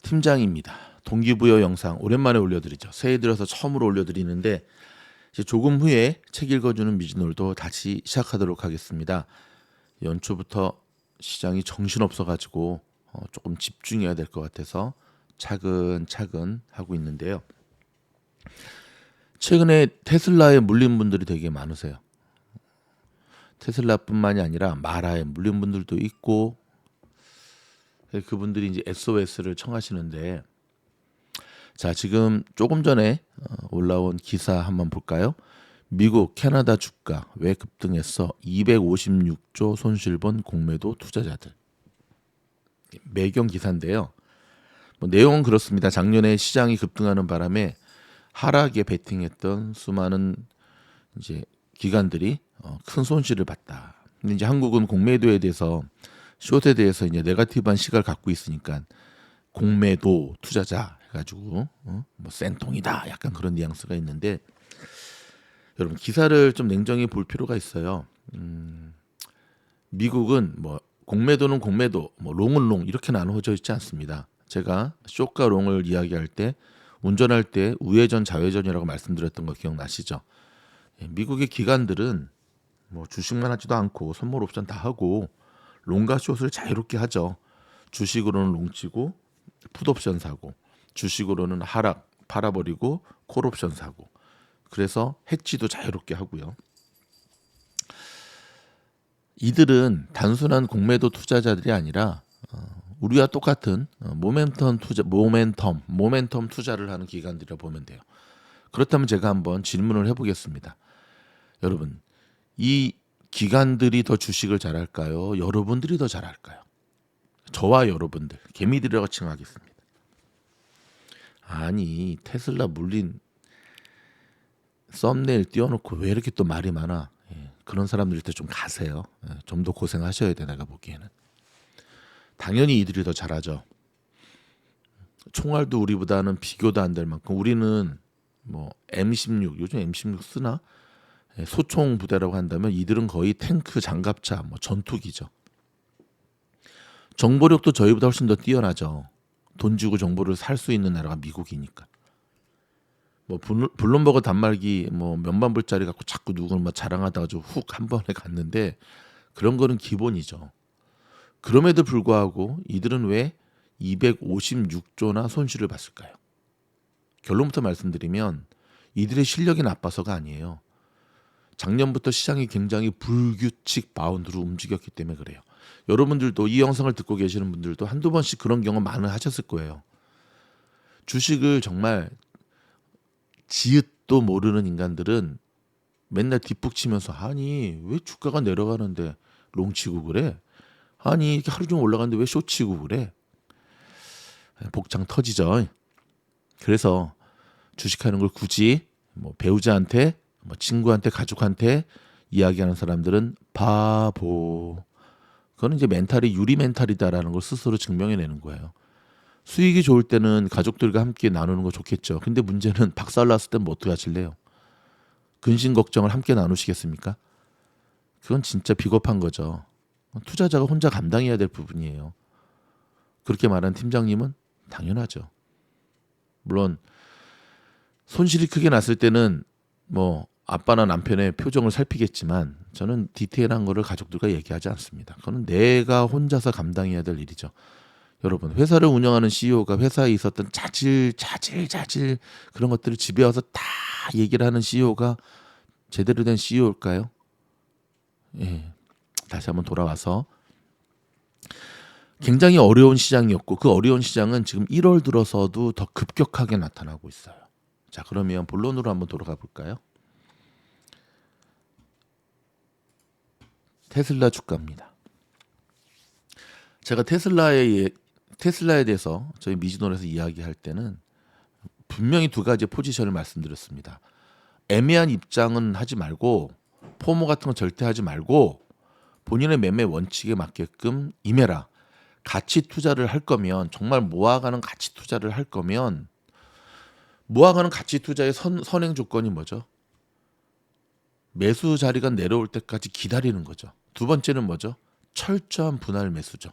팀장입니다. 동기부여 영상 오랜만에 올려드리죠. 새해 들어서 처음으로 올려드리는데 이제 조금 후에 책 읽어주는 미즈놀도 다시 시작하도록 하겠습니다. 연초부터 시장이 정신없어가지고 조금 집중해야 될 것 같아서 차근차근 하고 있는데요. 최근에 테슬라에 물린 분들이 되게 많으세요. 테슬라뿐만이 아니라 마라에 물린 분들도 있고 그분들이 이제 SOS를 청하시는데 자, 지금 조금 전에 올라온 기사 한번 볼까요? 미국, 캐나다 주가 왜 급등했어? 256조 손실 본 공매도 투자자들. 매경 기사인데요. 뭐 내용은 그렇습니다. 작년에 시장이 급등하는 바람에 하락에 베팅했던 수많은 이제 기관들이 큰 손실을 봤다. 근데 이제 한국은 공매도에 대해서 숏에 대해서 이제 네거티브한 시각을 갖고 있으니까 공매도 투자자 해가지고 뭐 센통이다 약간 그런 뉘앙스가 있는데 여러분 기사를 좀 냉정히 볼 필요가 있어요. 미국은 뭐 공매도는 공매도, 뭐 롱은 롱 이렇게 나누어져 있지 않습니다. 제가 숏과 롱을 이야기할 때 운전할 때 우회전 좌회전이라고 말씀드렸던 거 기억나시죠? 미국의 기관들은 뭐 주식만 하지도 않고 선물 옵션 다 하고 롱과 숏을 자유롭게 하죠. 주식으로는 롱 치고 풋옵션 사고 주식으로는 하락 팔아버리고 콜옵션 사고 그래서 해지도 자유롭게 하고요. 이들은 단순한 공매도 투자자들이 아니라 우리와 똑같은 모멘텀 투자를 하는 기관들이라 보면 돼요. 그렇다면 제가 한번 질문을 해보겠습니다. 여러분, 이 기관들이 더 주식을 잘할까요? 여러분들이 더 잘할까요? 저와 여러분들, 개미들이라고 칭하겠습니다. 아니, 테슬라 물린 썸네일 띄워놓고 왜 이렇게 또 말이 많아? 그런 사람들한테 좀 가세요. 좀 더 고생하셔야 돼, 내가 보기에는. 당연히 이들이 더 잘하죠. 총알도 우리보다는 비교도 안 될 만큼 우리는 뭐 M16, 요즘 M16 쓰나? 소총 부대라고 한다면 이들은 거의 탱크, 장갑차, 뭐 전투기죠. 정보력도 저희보다 훨씬 더 뛰어나죠. 돈 주고 정보를 살 수 있는 나라가 미국이니까. 뭐 블룸버그 단말기 뭐 몇만 불짜리 갖고 자꾸 누구를 뭐 자랑하다가 훅 한 번에 갔는데 그런 거는 기본이죠. 그럼에도 불구하고 이들은 왜 256조나 손실을 봤을까요? 결론부터 말씀드리면 이들의 실력이 나빠서가 아니에요. 작년부터 시장이 굉장히 불규칙 바운드로 움직였기 때문에 그래요. 여러분들도 이 영상을 듣고 계시는 분들도 한두 번씩 그런 경험 많이 하셨을 거예요. 주식을 정말 지읒도 모르는 인간들은 맨날 뒷북 치면서 아니 왜 주가가 내려가는데 롱 치고 그래? 아니 이렇게 하루 종일 올라가는데 왜 숏 치고 그래? 복장 터지죠. 그래서 주식하는 걸 굳이 뭐 배우자한테 뭐 친구한테 가족한테 이야기하는 사람들은 바보. 그거는 이제 멘탈이 유리 멘탈이다라는 걸 스스로 증명해내는 거예요. 수익이 좋을 때는 가족들과 함께 나누는 거 좋겠죠. 근데 문제는 박살났을 땐 뭐 어떻게 하실래요? 근심 걱정을 함께 나누시겠습니까? 그건 진짜 비겁한 거죠. 투자자가 혼자 감당해야 될 부분이에요. 그렇게 말한 팀장님은 당연하죠. 물론 손실이 크게 났을 때는 뭐 아빠나 남편의 표정을 살피겠지만 저는 디테일한 거를 가족들과 얘기하지 않습니다. 그건 내가 혼자서 감당해야 될 일이죠. 여러분, 회사를 운영하는 CEO가 회사에 있었던 자질 그런 것들을 집에 와서 다 얘기를 하는 CEO가 제대로 된 CEO일까요? 예. 다시 한번 돌아와서 굉장히 어려운 시장이었고 그 어려운 시장은 지금 1월 들어서도 더 급격하게 나타나고 있어요. 자, 그러면 본론으로 한번 돌아가 볼까요? 테슬라 주가입니다. 제가 테슬라에 대해서 저희 미즈놀에서 이야기할 때는 분명히 두 가지 포지션을 말씀드렸습니다. 애매한 입장은 하지 말고 포모 같은 건 절대 하지 말고 본인의 매매 원칙에 맞게끔 임해라. 가치 투자를 할 거면 정말 모아가는 가치 투자를 할 거면 모아가는 가치 투자의 선행 조건이 뭐죠? 매수 자리가 내려올 때까지 기다리는 거죠. 두 번째는 뭐죠? 철저한 분할 매수죠.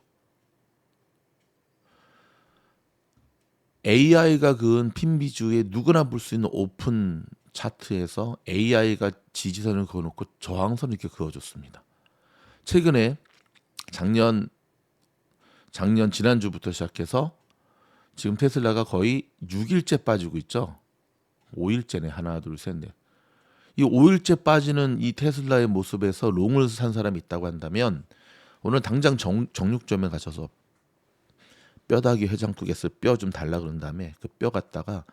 AI가 그은 핀비주에 누구나 볼 수 있는 오픈 차트에서 AI가 지지선을 그어놓고 저항선을 이렇게 그어줬습니다. 최근에 작년 지난주부터 시작해서 지금 테슬라가 거의 6일째 빠지고 있죠. 5일째네. 하나 둘 셋 넷. 이 5일째 빠지는 이 테슬라의 모습에서 롱을 산 사람이 있다고 한다면 오늘 당장 정육점에 가셔서 뼈다귀 해장국에서 뼈 좀 달라 그런 다음에 그 뼈 갖다가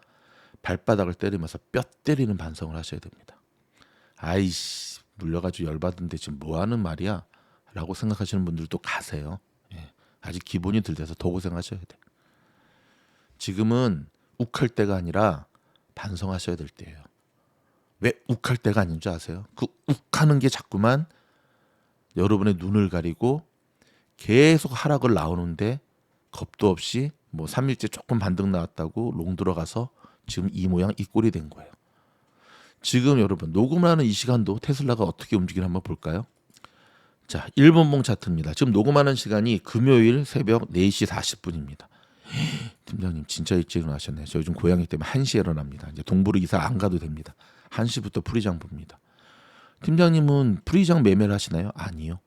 발바닥을 때리면서 뼈 때리는 반성을 하셔야 됩니다. 아이씨 물려가지고 열받은데 지금 뭐하는 말이야? 라고 생각하시는 분들도 가세요. 예, 아직 기본이 들 돼서 더 고생하셔야 돼. 지금은 욱할 때가 아니라 반성하셔야 될 때예요. 왜 욱할 때가 아닌 줄 아세요? 그 욱하는 게 자꾸만 여러분의 눈을 가리고 계속 하락을 나오는데 겁도 없이 뭐 3일째 조금 반등 나왔다고 롱 들어가서 지금 이 모양 이 꼴이 된 거예요. 지금 여러분 녹음하는 이 시간도 테슬라가 어떻게 움직이나 한번 볼까요? 자, 1분봉 차트입니다. 지금 녹음하는 시간이 금요일 새벽 4시 40분입니다. 팀장님 진짜 일찍 일어나셨네요. 저 요즘 고양이 때문에 1시에 일어납니다. 이제 동부로 이사 안 가도 됩니다. 1시부터 프리장 봅니다. 팀장님은 프리장 매매를 하시나요? 아니요.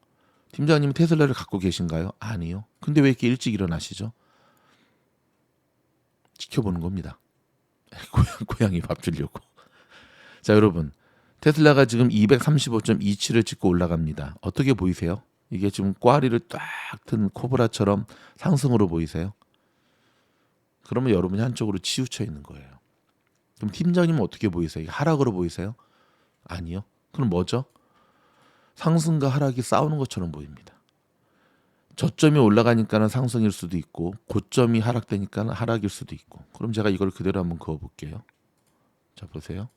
팀장님은 테슬라를 갖고 계신가요? 아니요. 근데 왜 이렇게 일찍 일어나시죠? 지켜보는 겁니다. 고양이 밥 주려고. 자, 여러분. 테슬라가 지금 235.27을 찍고 올라갑니다. 어떻게 보이세요? 이게 지금 꽈리를 딱 튼 코브라처럼 상승으로 보이세요? 그러면 여러분이 한쪽으로 치우쳐 있는 거예요. 그럼 팀장님은 어떻게 보이세요? 이게 하락으로 보이세요? 아니요. 그럼 뭐죠? 상승과 하락이 싸우는 것처럼 보입니다. 저점이 올라가니까는 상승일 수도 있고 고점이 하락되니까는 하락일 수도 있고. 그럼 제가 이걸 그대로 한번 그어볼게요. 자, 보세요.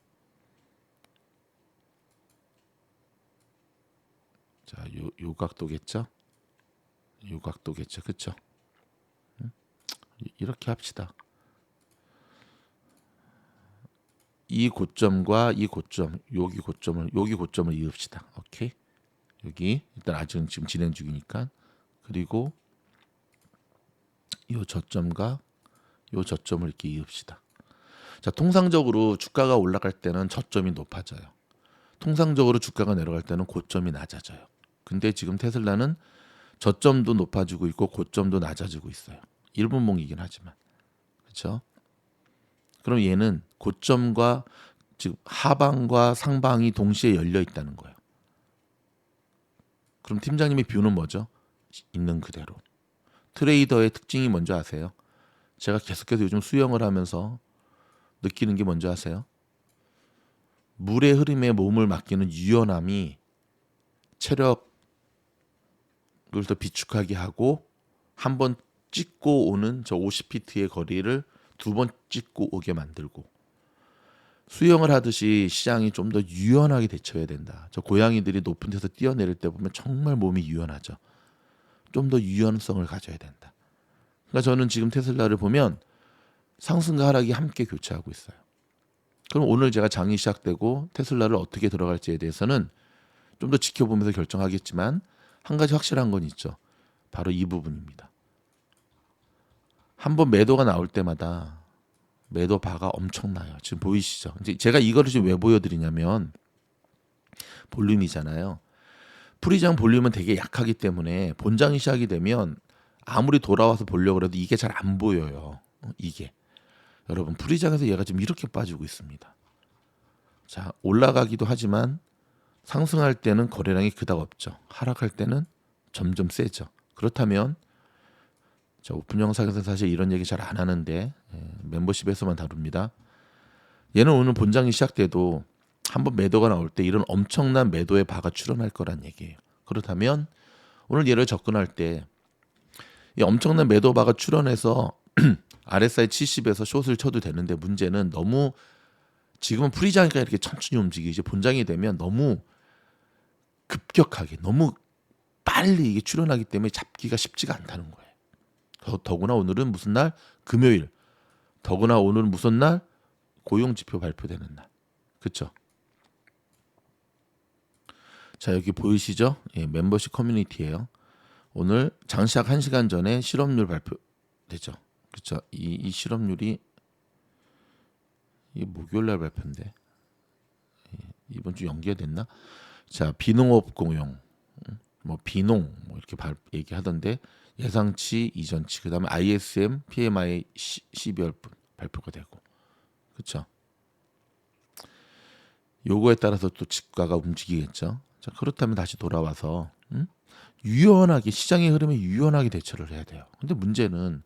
자, 요 각도겠죠? 요 각도겠죠, 그렇죠? 이렇게 합시다. 이 고점과 이 고점, 여기 고점을 이읍시다. 오케이? 여기 일단 아직은 지금 진행 중이니까. 그리고 이 저점과 이 저점을 이렇게 이읍시다. 자, 통상적으로 주가가 올라갈 때는 저점이 높아져요. 통상적으로 주가가 내려갈 때는 고점이 낮아져요. 근데 지금 테슬라는 저점도 높아지고 있고 고점도 낮아지고 있어요. 1분봉이긴 하지만. 그렇죠? 그럼 얘는 고점과 즉 하방과 상방이 동시에 열려 있다는 거예요. 그럼 팀장님의 뷰는 뭐죠? 있는 그대로. 트레이더의 특징이 뭔지 아세요? 제가 계속해서 요즘 수영을 하면서 느끼는 게 뭔지 아세요? 물의 흐름에 몸을 맡기는 유연함이 체력을 더 비축하게 하고 한 번 찍고 오는 저 50피트의 거리를 두 번 찍고 오게 만들고, 수영을 하듯이 시장이 좀 더 유연하게 대처해야 된다. 저 고양이들이 높은 데서 뛰어내릴 때 보면 정말 몸이 유연하죠. 좀 더 유연성을 가져야 된다. 그러니까 저는 지금 테슬라를 보면 상승과 하락이 함께 교차하고 있어요. 그럼 오늘 제가 장이 시작되고 테슬라를 어떻게 들어갈지에 대해서는 좀 더 지켜보면서 결정하겠지만 한 가지 확실한 건 있죠. 바로 이 부분입니다. 한번 매도가 나올 때마다 매도 바가 엄청나요. 지금 보이시죠? 이제 제가 이거를 지금 왜 보여드리냐면 볼륨이잖아요. 프리장 볼륨은 되게 약하기 때문에 본장이 시작이 되면 아무리 돌아와서 보려고 해도 이게 잘 안 보여요. 이게. 여러분 프리장에서 얘가 지금 이렇게 빠지고 있습니다. 자, 올라가기도 하지만 상승할 때는 거래량이 그닥 없죠. 하락할 때는 점점 세죠. 그렇다면 자, 오픈 영상에서 사실 이런 얘기 잘 안 하는데 멤버십에서만 다룹니다. 얘는 오늘 본장이 시작돼도 한번 매도가 나올 때 이런 엄청난 매도의 바가 출현할 거란 얘기예요. 그렇다면 오늘 얘를 접근할 때 이 엄청난 매도 바가 출현해서 RSI 70에서 숏을 쳐도 되는데 문제는 너무 지금은 프리장이니까 이렇게 천천히 움직이지 본장이 되면 너무 급격하게 너무 빨리 이게 출현하기 때문에 잡기가 쉽지가 않다는 거예요. 더구나 오늘은 무슨 날? 금요일. 더구나 오늘은 무슨 날? 고용지표 발표되는 날. 그렇죠? 자, 여기 보이시죠? 예, 멤버십 커뮤니티예요. 오늘 장시작 1시간 전에 실업률 발표되죠. 그렇죠? 이 실업률이 이게 목요일 날 발표인데 이번 주 연기가 됐나? 자, 비농업 공용, 뭐 비농 뭐 이렇게 얘기하던데 예상치 이전치 그다음에 ISM PMI 12월분 발표가 되고 그렇죠. 요거에 따라서 또 주가가 움직이겠죠. 자, 그렇다면 다시 돌아와서 유연하게 시장의 흐름에 유연하게 대처를 해야 돼요. 근데 문제는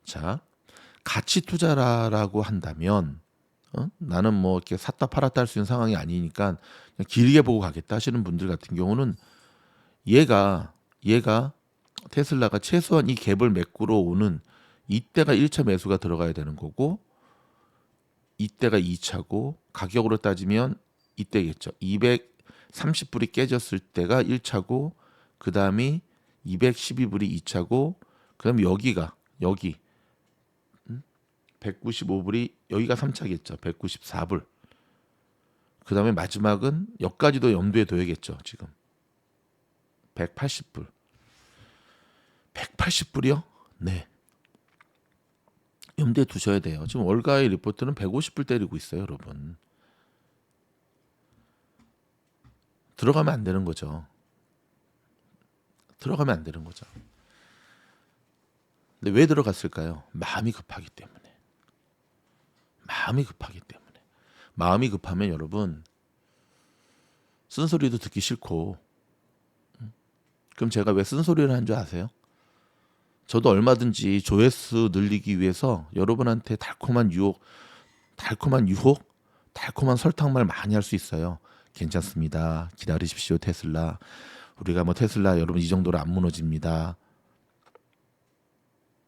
자, 가치 투자라고 한다면 나는 뭐 이렇게 샀다 팔았다 할 수 있는 상황이 아니니까 그냥 길게 보고 가겠다 하시는 분들 같은 경우는 얘가 테슬라가 최소한 이 갭을 메꾸러 오는 이때가 1차 매수가 들어가야 되는 거고 이때가 2차고 가격으로 따지면 이때겠죠. 230불이 깨졌을 때가 1차고 그 다음이 212불이 2차고 그 다음에 여기 195불이 여기가 3차겠죠. 194불. 그 다음에 마지막은 여기까지도 염두에 둬야겠죠. 지금 180불. 180불이요? 네. 염두에 두셔야 돼요. 지금 월가의 리포트는 150불 때리고 있어요, 여러분. 들어가면 안 되는 거죠. 들어가면 안 되는 거죠. 근데 왜 들어갔을까요? 마음이 급하기 때문에. 마음이 급하면 여러분 쓴소리도 듣기 싫고 그럼 제가 왜 쓴소리를 한 줄 아세요? 저도 얼마든지 조회수 늘리기 위해서 여러분한테 달콤한 유혹, 달콤한 설탕말 많이 할 수 있어요. 괜찮습니다. 기다리십시오, 테슬라. 우리가 뭐 테슬라 여러분 이 정도로 안 무너집니다.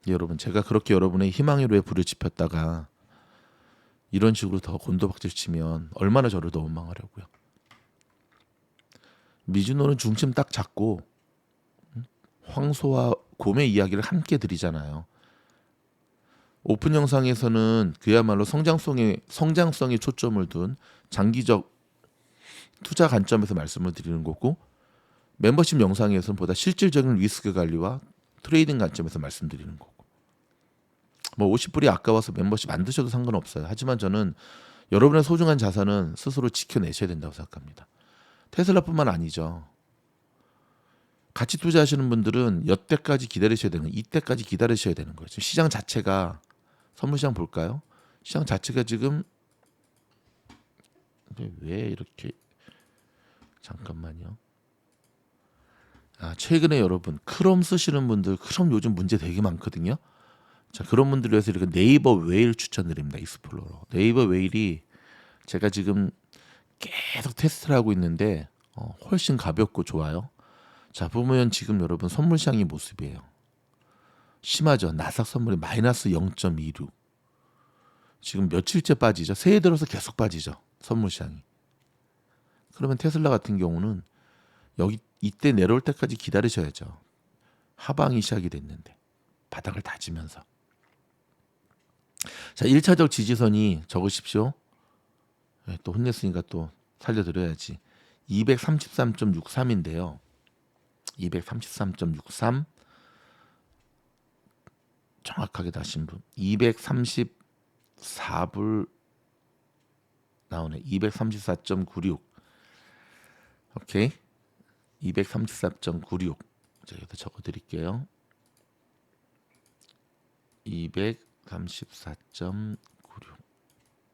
여러분 제가 그렇게 여러분의 희망의 불을 지폈다가 이런 식으로 더 곤도박질 치면 얼마나 저를 더 원망하려고요. 미즈노는 중심 딱 잡고 황소와 곰의 이야기를 함께 드리잖아요. 오픈 영상에서는 그야말로 성장성에 초점을 둔 장기적 투자 관점에서 말씀을 드리는 거고 멤버십 영상에서는 보다 실질적인 리스크 관리와 트레이딩 관점에서 말씀드리는 거고 뭐 50불이 아까워서 멤버십 안 드셔도 상관없어요. 하지만 저는 여러분의 소중한 자산은 스스로 지켜내셔야 된다고 생각합니다. 테슬라뿐만 아니죠. 같이 투자하시는 분들은 이때까지 기다리셔야 되는 거예요. 지금 시장 자체가 선물시장 볼까요? 시장 자체가 지금 왜 이렇게 잠깐만요. 최근에 여러분 크롬 쓰시는 분들 크롬 요즘 문제 되게 많거든요. 자, 그런 분들을 위해서 이렇게 네이버 웨일 추천드립니다. 익스플로러. 네이버 웨일이 제가 지금 계속 테스트를 하고 있는데 훨씬 가볍고 좋아요. 자, 보면 지금 여러분 선물시장의 모습이에요. 심하죠. 나스닥 선물이 마이너스 0.26. 지금 며칠째 빠지죠. 새해 들어서 계속 빠지죠. 선물시장이. 그러면 테슬라 같은 경우는 이때 내려올 때까지 기다리셔야죠. 하방이 시작이 됐는데 바닥을 다지면서. 자, 1차적 지지선이 적으십시오. 또 혼냈으니까 또 살려드려야지. 233.63인데요. 233.63 정확하게 다신 분 234불 나오네. 234.96 오케이 234.96 제가 여기다 적어드릴게요. 234.96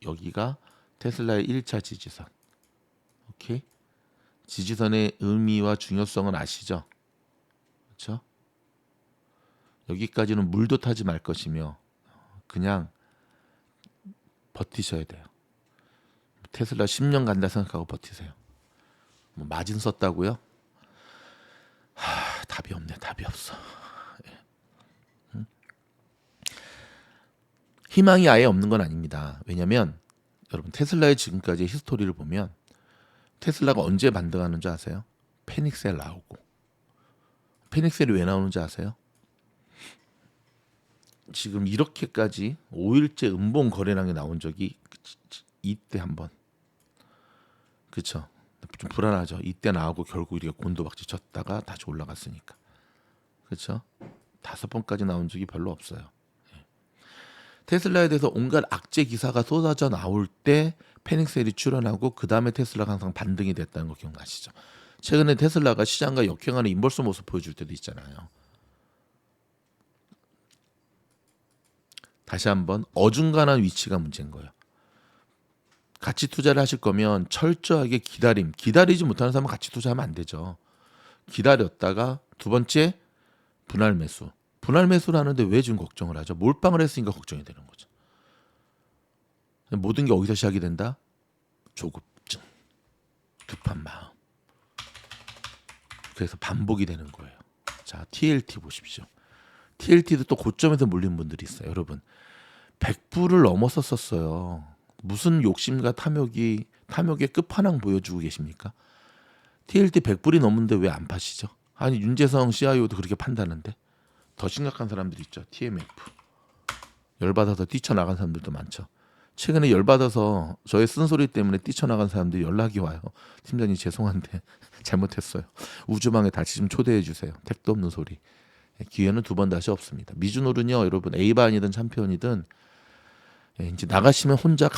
여기가 테슬라의 1차 지지선. 오케이 지지선의 의미와 중요성은 아시죠? 그렇죠? 여기까지는 물도 타지 말 것이며 그냥 버티셔야 돼요. 테슬라 10년 간다 생각하고 버티세요. 뭐 마진 썼다고요? 답이 없네. 답이 없어. 희망이 아예 없는 건 아닙니다. 왜냐하면 여러분 테슬라의 지금까지의 히스토리를 보면 테슬라가 언제 반등하는 줄 아세요? 패닉셀 나오고 패닉셀이 왜 나오는지 아세요? 지금 이렇게까지 5일째 음봉 거래량이 나온 적이 이때 한번 그렇죠. 좀 불안하죠. 이때 나오고 결국 우리가 곤도박질 쳤다가 다시 올라갔으니까 그렇죠. 5번까지 나온 적이 별로 없어요. 테슬라에 대해서 온갖 악재 기사가 쏟아져 나올 때 패닉셀이 출현하고 그 다음에 테슬라가 항상 반등이 됐다는 거 기억나시죠? 최근에 테슬라가 시장과 역행하는 인버스 모습 보여줄 때도 있잖아요. 다시 한번 어중간한 위치가 문제인 거예요. 같이 투자를 하실 거면 철저하게 기다리지 못하는 사람은 같이 투자하면 안 되죠. 기다렸다가 두 번째 분할 매수. 분할 매수를 하는데 왜 지금 걱정을 하죠? 몰빵을 했으니까 걱정이 되는 거죠. 모든 게 어디서 시작이 된다? 조급증, 급한 마음. 그래서 반복이 되는 거예요. 자, TLT 보십시오. TLT도 또 고점에서 물린 분들이 있어요. 여러분, 100불을 넘었었어요. 무슨 욕심과 탐욕의 끝판왕 보여주고 계십니까? TLT 100불이 넘는데 왜 안 파시죠? 아니 윤재성 CIO도 그렇게 판다는데. 더 심각한 사람들이 있죠. TMF. 열받아서 뛰쳐나간 사람들도 많죠. 최근에 열받아서 저의 쓴소리 때문에 뛰쳐나간 사람들이 연락이 와요. 팀장님 죄송한데 잘못했어요. 우주방에 다시 좀 초대해 주세요. 택도 없는 소리. 기회는 두 번 다시 없습니다. 미주노는요, 여러분 A반이든 챔피언이든 이제 나가시면 혼자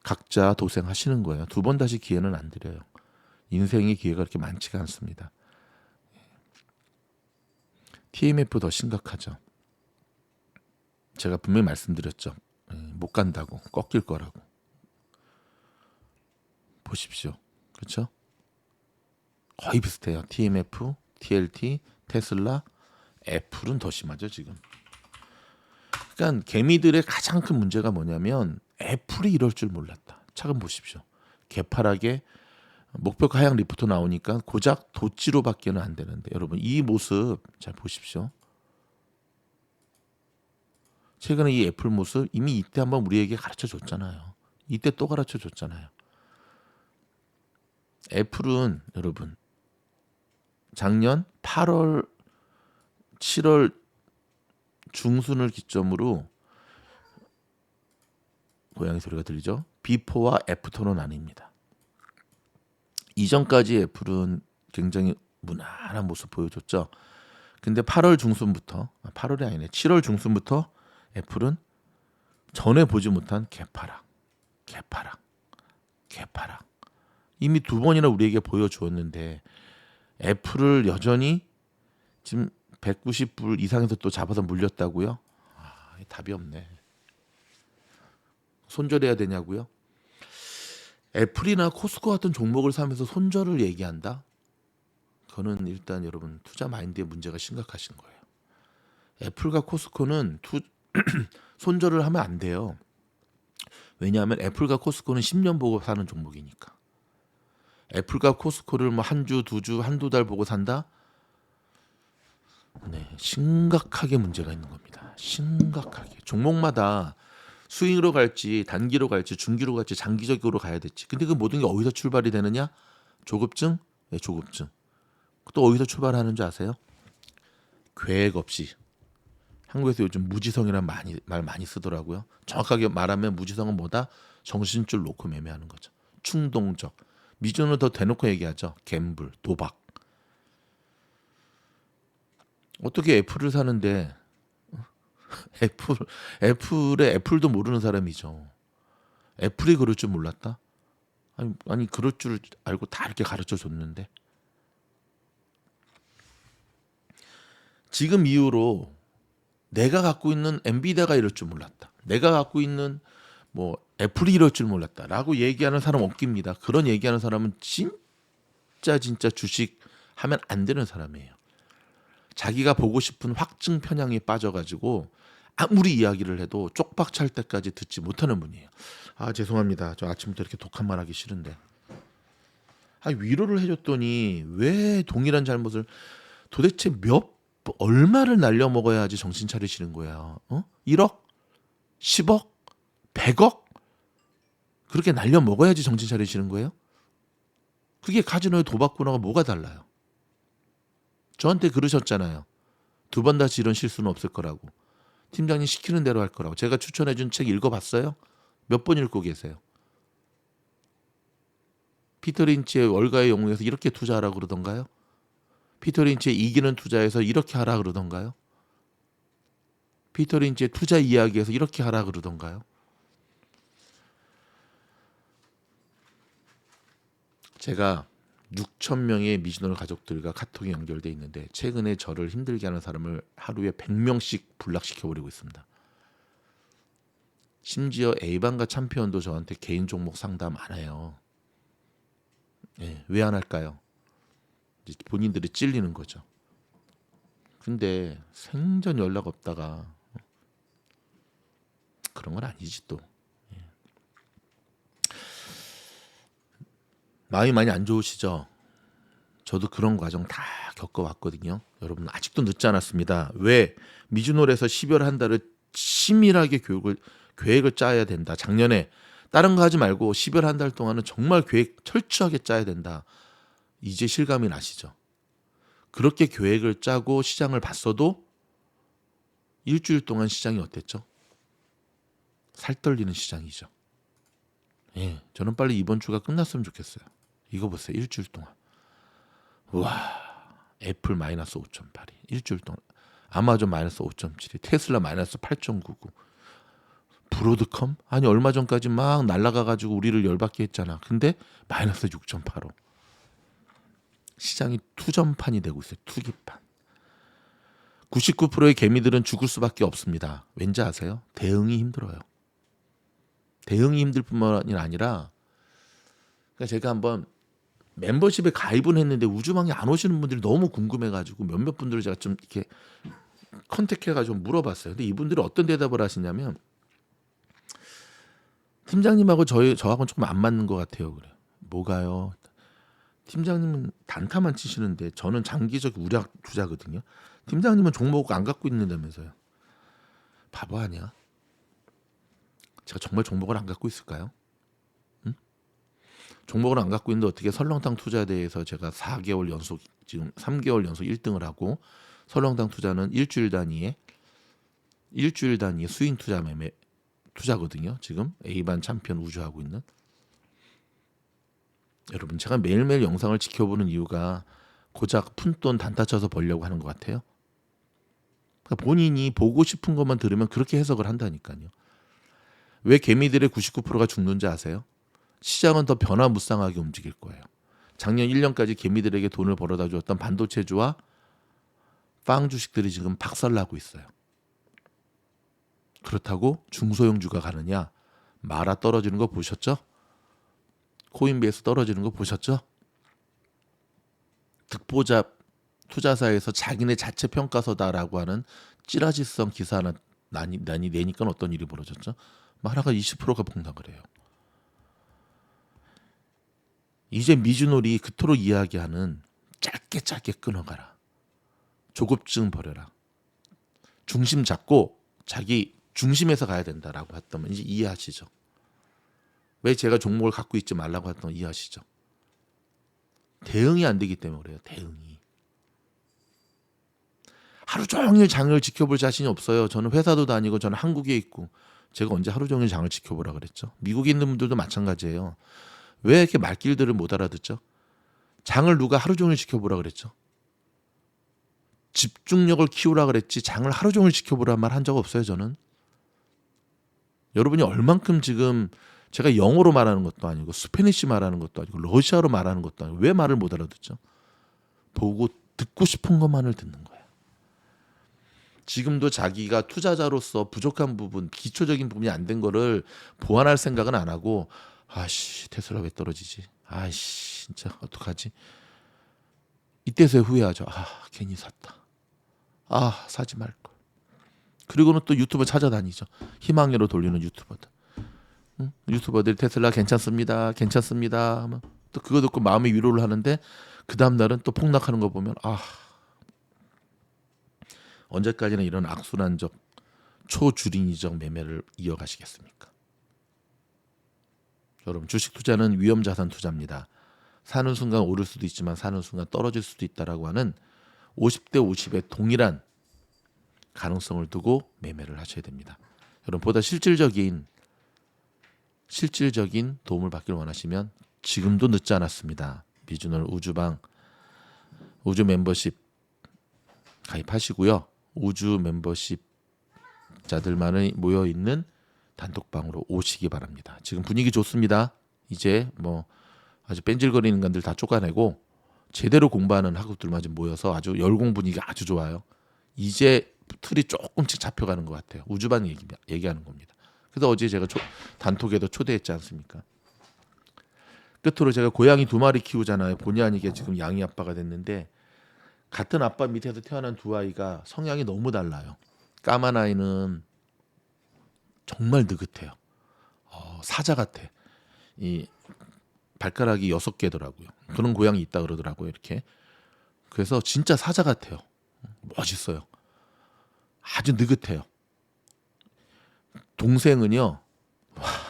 각자 도생하시는 거예요. 두 번 다시 기회는 안 드려요. 인생의 기회가 그렇게 많지가 않습니다. TMF 더 심각하죠. 제가 분명히 말씀드렸죠. 못 간다고, 꺾일 거라고. 보십시오. 그렇죠? 거의 비슷해요. TMF, TLT, 테슬라, 애플은 더 심하죠 지금. 그러니까 개미들의 가장 큰 문제가 뭐냐면 애플이 이럴 줄 몰랐다. 차근 보십시오. 개파랗게 목표가 하향 리포트 나오니까 고작 도치로밖에는 안 되는데 여러분 이 모습 잘 보십시오. 최근에 이 애플 모습 이미 이때 한번 우리에게 가르쳐 줬잖아요. 이때 또 가르쳐 줬잖아요. 애플은 여러분 작년 8월 7월 중순을 기점으로 고양이 소리가 들리죠? 비포와 애프터는 나뉩니다. 이전까지 애플은 굉장히 무난한 모습 보여줬죠. 근데 8월 중순부터 8월이 아니네 7월 중순부터 애플은 전에 보지 못한 개파락 이미 두 번이나 우리에게 보여주었는데 애플을 여전히 지금 190불 이상에서 또 잡아서 물렸다고요? 답이 없네. 손절해야 되냐고요? 애플이나 코스코 같은 종목을 사면서 손절을 얘기한다? 그거는 일단 여러분 투자 마인드에 문제가 심각하신 거예요. 애플과 코스코는 손절을 하면 안 돼요. 왜냐하면 애플과 코스코는 10년 보고 사는 종목이니까. 애플과 코스코를 뭐 한 주, 두 주, 한두 달 보고 산다? 네, 심각하게 문제가 있는 겁니다. 심각하게. 종목마다 스윙으로 갈지 단기로 갈지 중기로 갈지 장기적으로 가야 될지. 근데 그 모든 게 어디서 출발이 되느냐? 조급증? 네, 조급증. 또 어디서 출발하는 줄 아세요? 계획 없이. 한국에서 요즘 무지성이란 말 많이 쓰더라고요. 정확하게 말하면 무지성은 뭐다? 정신줄 놓고 매매하는 거죠. 충동적. 미주는 더 대놓고 얘기하죠. 갬블, 도박. 어떻게 애플을 사는데 애플도 모르는 사람이죠. 애플이 그럴 줄 몰랐다? 아니 그럴 줄 알고 다 이렇게 가르쳐 줬는데 지금 이후로 내가 갖고 있는 엔비디아가 이럴 줄 몰랐다. 내가 갖고 있는 뭐 애플이 이럴 줄 몰랐다라고 얘기하는 사람 없깁니다. 그런 얘기하는 사람은 진짜 주식 하면 안 되는 사람이에요. 자기가 보고 싶은 확증 편향에 빠져가지고 아무리 이야기를 해도 쪽박 찰 때까지 듣지 못하는 분이에요. 죄송합니다. 저 아침부터 이렇게 독한 말 하기 싫은데. 위로를 해줬더니 왜 동일한 잘못을 도대체 얼마를 날려 먹어야지 정신 차리시는 거야. 1억? 10억? 100억? 그렇게 날려 먹어야지 정신 차리시는 거예요? 그게 카지노의 도박꾼하고 뭐가 달라요? 저한테 그러셨잖아요. 두 번 다시 이런 실수는 없을 거라고. 팀장님 시키는 대로 할 거라고. 제가 추천해준 책 읽어봤어요? 몇 번 읽고 계세요? 피터 린치의 월가의 영웅에서 이렇게 투자하라 그러던가요? 피터 린치의 이기는 투자에서 이렇게 하라 그러던가요? 피터 린치의 투자 이야기에서 이렇게 하라 그러던가요? 제가 6천 명의 미즈노를 가족들과 카톡이 연결돼 있는데 최근에 저를 힘들게 하는 사람을 하루에 100명씩 불락시켜버리고 있습니다. 심지어 A반가 챔피언도 저한테 개인 종목 상담 안 해요. 왜 안 할까요? 이제 본인들이 찔리는 거죠. 근데 생전 연락 없다가 그런 건 아니지 또. 마음이 많이 안 좋으시죠? 저도 그런 과정 다 겪어왔거든요. 여러분 아직도 늦지 않았습니다. 왜? 미즈노에서 12월 한 달을 치밀하게 계획을 짜야 된다. 작년에 다른 거 하지 말고 12월 한 달 동안은 정말 계획 철저하게 짜야 된다. 이제 실감이 나시죠? 그렇게 계획을 짜고 시장을 봤어도 일주일 동안 시장이 어땠죠? 살떨리는 시장이죠. 저는 빨리 이번 주가 끝났으면 좋겠어요. 이거 보세요. 일주일 동안. 와, 애플 마이너스 5.82 일주일 동안. 아마존 마이너스 5.72 테슬라 마이너스 8.99 브로드컴? 아니 얼마 전까지 막 날아가가지고 우리를 열받게 했잖아. 근데 마이너스 6.85 시장이 투전판이 되고 있어요. 투기판. 99%의 개미들은 죽을 수밖에 없습니다. 왠지 아세요? 대응이 힘들어요. 대응이 힘들 뿐만이 아니라 그러니까 제가 한번 멤버십에 가입은 했는데 우주방에 안 오시는 분들이 너무 궁금해가지고 몇몇 분들을 제가 좀 이렇게 컨택해가지고 물어봤어요. 근데 이분들이 어떤 대답을 하시냐면 팀장님하고 저하고는 조금 안 맞는 것 같아요. 그래. 뭐가요? 팀장님은 단타만 치시는데 저는 장기적 우량 투자거든요. 팀장님은 종목 안 갖고 있는다면서요. 바보 아니야? 제가 정말 종목을 안 갖고 있을까요? 응? 종목을 안 갖고 있는데 어떻게 설렁탕 투자대회에서 제가 4개월 연속 지금 3개월 연속 1등을 하고 설렁탕 투자는 일주일 단위의 수익 투자 매매 투자거든요. 지금 A반 챔피언 우주하고 있는. 여러분 제가 매일매일 영상을 지켜보는 이유가 고작 푼돈 단타 쳐서 벌려고 하는 것 같아요. 그러니까 본인이 보고 싶은 것만 들으면 그렇게 해석을 한다니까요. 왜 개미들의 99%가 죽는지 아세요? 시장은 더 변화무쌍하게 움직일 거예요. 작년 1년까지 개미들에게 돈을 벌어다 주었던 반도체주와 빵 주식들이 지금 박살나고 있어요. 그렇다고 중소형주가 가느냐? 마라 떨어지는 거 보셨죠? 코인베이스 떨어지는 거 보셨죠? 득보잡 투자사에서 자기네 자체 평가서다라고 하는 찌라시성 기사 하나 내니까 어떤 일이 벌어졌죠? 마라가 20%가 폭락을 해요. 이제 미즈놀이 그토록 이야기하는 짧게 끊어가라. 조급증 버려라. 중심 잡고 자기 중심에서 가야 된다라고 했다면 이제 이해하시죠? 왜 제가 종목을 갖고 있지 말라고 했던 거 이해하시죠? 대응이 안 되기 때문에 그래요. 대응이. 하루 종일 장을 지켜볼 자신이 없어요. 저는 회사도 다니고 저는 한국에 있고 제가 언제 하루 종일 장을 지켜보라 그랬죠? 미국에 있는 분들도 마찬가지예요. 왜 이렇게 말귀들을 못 알아듣죠? 장을 누가 하루 종일 지켜보라 그랬죠? 집중력을 키우라 그랬지 장을 하루 종일 지켜보라 말 한 적 없어요. 저는. 여러분이 얼만큼 지금 제가 영어로 말하는 것도 아니고 스페니쉬 말하는 것도 아니고 러시아로 말하는 것도 아니고 왜 말을 못 알아듣죠? 보고 듣고 싶은 것만을 듣는 거예요. 지금도 자기가 투자자로서 부족한 부분, 기초적인 부분이 안 된 거를 보완할 생각은 안 하고 아씨 테슬라 왜 떨어지지? 아씨 진짜 어떡하지? 이때서야 후회하죠. 아 괜히 샀다. 아 사지 말걸. 그리고는 또 유튜버 찾아다니죠. 희망으로 돌리는 유튜버들. 응? 유튜버들이 테슬라 괜찮습니다. 괜찮습니다. 하면 또 그거 듣고 마음의 위로를 하는데 그 다음 날은 또 폭락하는 거 보면 아 언제까지나 이런 악순환적 초주린이적 매매를 이어가시겠습니까? 여러분 주식 투자는 위험 자산 투자입니다. 사는 순간 오를 수도 있지만 사는 순간 떨어질 수도 있다라고 하는 50대 50의 동일한 가능성을 두고 매매를 하셔야 됩니다. 여러분 보다 실질적인 도움을 받기를 원하시면 지금도 늦지 않았습니다. 미즈놀 우주방 우주 멤버십 가입하시고요. 우주 멤버십 자들만이 모여 있는 단톡방으로 오시기 바랍니다. 지금 분위기 좋습니다. 이제 뭐 아주 뺀질거리는 것들 다 쫓아내고 제대로 공부하는 학우들만 좀 모여서 아주 열공 분위기가 아주 좋아요. 이제 틀이 조금씩 잡혀가는 것 같아요. 우주반 얘기하는 겁니다. 그래서 어제 제가 단톡에도 초대했지 않습니까? 끝으로 제가 고양이 2마리 키우잖아요. 본의 아니게 지금 양이 아빠가 됐는데 같은 아빠 밑에서 태어난 두 아이가 성향이 너무 달라요. 까만 아이는 정말 느긋해요. 사자 같아. 이 발가락이 6개더라고요. 그런 고양이 있다 그러더라고요. 이렇게. 그래서 진짜 사자 같아요. 멋있어요. 아주 느긋해요. 동생은요.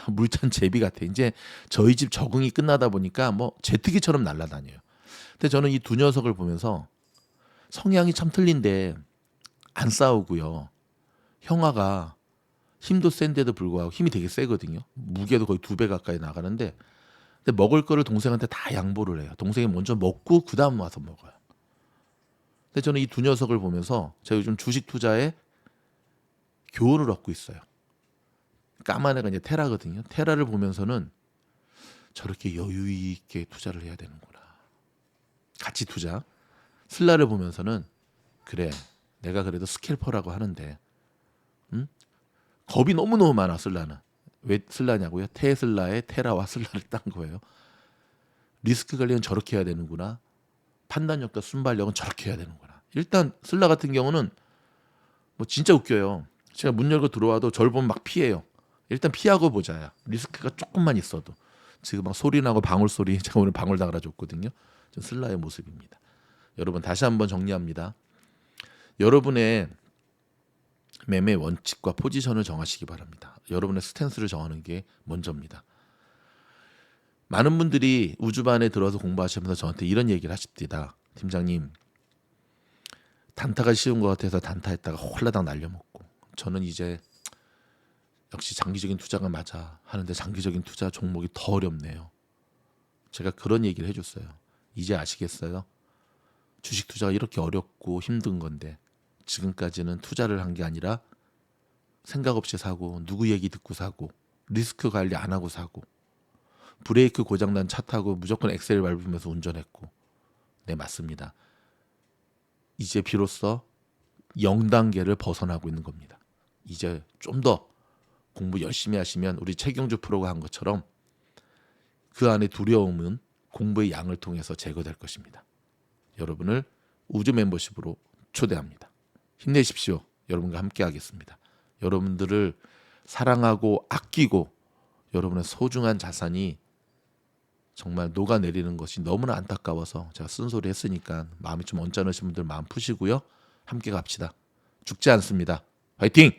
물찬 제비 같아. 이제 저희 집 적응이 끝나다 보니까 뭐 제트기처럼 날아다녀요. 근데 저는 이 두 녀석을 보면서 성향이 참 틀린데 안 싸우고요. 형아가 힘도 센데도 불구하고 힘이 되게 세거든요. 무게도 거의 2배 가까이 나가는데 근데 먹을 거를 동생한테 다 양보를 해요. 동생이 먼저 먹고 그 다음 와서 먹어요. 근데 저는 이 두 녀석을 보면서 제가 요즘 주식 투자에 교훈을 얻고 있어요. 까만 애가 이제 테라거든요. 테라를 보면서는 저렇게 여유 있게 투자를 해야 되는구나. 가치 투자. 슬라를 보면서는 그래 내가 그래도 스캘퍼라고 하는데 겁이 너무너무 많아 슬라는. 왜 슬라냐고요? 테슬라에 테라와 슬라를 딴 거예요. 리스크 관리는 저렇게 해야 되는구나. 판단력과 순발력은 저렇게 해야 되는구나. 일단 슬라 같은 경우는 뭐 진짜 웃겨요. 제가 문 열고 들어와도 저를 보면 막 피해요. 일단 피하고 보자야. 리스크가 조금만 있어도. 지금 막 소리 나고 방울 소리. 제가 오늘 방울 달아줬거든요. 전 슬라의 모습입니다. 여러분 다시 한번 정리합니다. 여러분의 매매 원칙과 포지션을 정하시기 바랍니다. 여러분의 스탠스를 정하는 게 먼저입니다. 많은 분들이 우주반에 들어서 공부하시면서 저한테 이런 얘기를 하십니다. 팀장님, 단타가 쉬운 것 같아서 단타했다가 홀라당 날려먹고 저는 이제 역시 장기적인 투자가 맞아 하는데 장기적인 투자 종목이 더 어렵네요. 제가 그런 얘기를 해줬어요. 이제 아시겠어요? 주식 투자가 이렇게 어렵고 힘든 건데 지금까지는 투자를 한 게 아니라 생각 없이 사고 누구 얘기 듣고 사고 리스크 관리 안 하고 사고 브레이크 고장난 차 타고 무조건 엑셀 밟으면서 운전했고 네 맞습니다. 이제 비로소 0단계를 벗어나고 있는 겁니다. 이제 좀 더 공부 열심히 하시면 우리 최경주 프로가 한 것처럼 그 안에 두려움은 공부의 양을 통해서 제거될 것입니다. 여러분을 우주 멤버십으로 초대합니다. 힘내십시오. 여러분과 함께 하겠습니다. 여러분들을 사랑하고 아끼고 여러분의 소중한 자산이 정말 녹아내리는 것이 너무나 안타까워서 제가 쓴소리 했으니까 마음이 좀 언짢으신 분들 마음 푸시고요. 함께 갑시다. 죽지 않습니다. 화이팅!